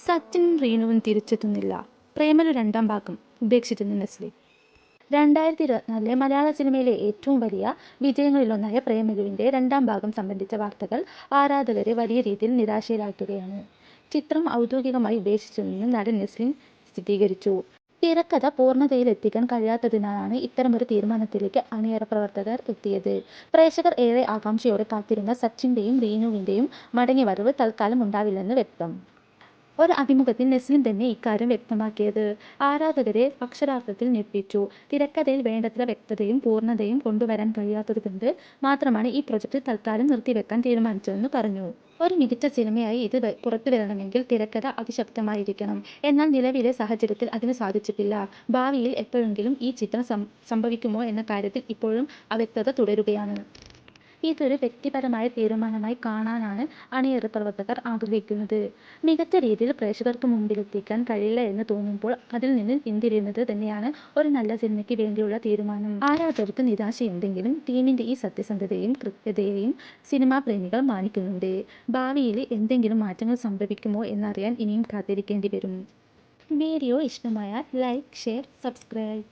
സച്ചിനും റീനുവും തിരിച്ചെത്തുന്നില്ല. പ്രേമലു രണ്ടാം ഭാഗം ഉപേക്ഷിച്ചെന്ന് നെസ്ലി. 2024 മലയാള സിനിമയിലെ ഏറ്റവും വലിയ വിജയങ്ങളിലൊന്നായ പ്രേമലുവിൻ്റെ രണ്ടാം ഭാഗം സംബന്ധിച്ച വാർത്തകൾ ആരാധകരെ വലിയ രീതിയിൽ നിരാശയിലാഴ്ത്തുകയാണ്. ചിത്രം ഔദ്യോഗികമായി ഉപേക്ഷിച്ചെന്ന് നടൻ നെസ്ലിൻ സ്ഥിരീകരിച്ചു. തിരക്കഥ പൂർണ്ണതയിലെത്തിക്കാൻ കഴിയാത്തതിനാലാണ് ഇത്തരമൊരു തീരുമാനത്തിലേക്ക് അണിയറ പ്രവർത്തകർ എത്തിയത്. പ്രേക്ഷകർ ഏറെ ആകാംക്ഷയോടെ കാത്തിരുന്ന സച്ചിൻ്റെയും റീനുവിൻ്റെയും മടങ്ങിവരവ് തൽക്കാലം ഉണ്ടാവില്ലെന്ന് വ്യക്തം. ഒരു അഭിമുഖത്തിൽ നെസ്ലിൻ തന്നെ ഇക്കാര്യം വ്യക്തമാക്കിയത് ആരാധകരെ അക്ഷരാർത്ഥത്തിൽ ഞെട്ടിച്ചു. തിരക്കഥയിൽ വേണ്ടത്ര വ്യക്തതയും പൂർണ്ണതയും കൊണ്ടുവരാൻ കഴിയാത്തതുകൊണ്ട് മാത്രമാണ് ഈ പ്രൊജക്ട് തൽക്കാലം നിർത്തിവെക്കാൻ തീരുമാനിച്ചതെന്ന് പറഞ്ഞു. ഒരു മികച്ച സിനിമയായി ഇത് പുറത്തുവരണമെങ്കിൽ തിരക്കഥ അതിശക്തമായിരിക്കണം. എന്നാൽ നിലവിലെ സാഹചര്യത്തിൽ അതിന് സാധിച്ചിട്ടില്ല. ഭാവിയിൽ എപ്പോഴെങ്കിലും ഈ ചിത്രം സംഭവിക്കുമോ എന്ന കാര്യത്തിൽ ഇപ്പോഴും അവ്യക്തത തുടരുകയാണ്. ഇതൊരു വ്യക്തിപരമായ തീരുമാനമായി കാണാനാണ് അണിയറ പ്രവർത്തകർ ആഗ്രഹിക്കുന്നത്. മികച്ച രീതിയിൽ പ്രേക്ഷകർക്ക് മുമ്പിലെത്തിക്കാൻ കഴിയില്ല എന്ന് തോന്നുമ്പോൾ അതിൽ നിന്ന് പിന്തിരിയുന്നത് തന്നെയാണ് ഒരു നല്ല സിനിമയ്ക്ക് വേണ്ടിയുള്ള തീരുമാനം. ആരാധകർക്ക് നിരാശയുണ്ടെങ്കിലും ടീമിൻ്റെ ഈ സത്യസന്ധതയും കൃത്യതയെയും സിനിമാ പ്രേമികൾ മാനിക്കുന്നുണ്ട്. ഭാവിയിൽ എന്തെങ്കിലും മാറ്റങ്ങൾ സംഭവിക്കുമോ എന്നറിയാൻ ഇനിയും കാത്തിരിക്കേണ്ടി വരും. വീഡിയോ ഇഷ്ടമായാൽ ലൈക്ക്, ഷെയർ, സബ്സ്ക്രൈബ്.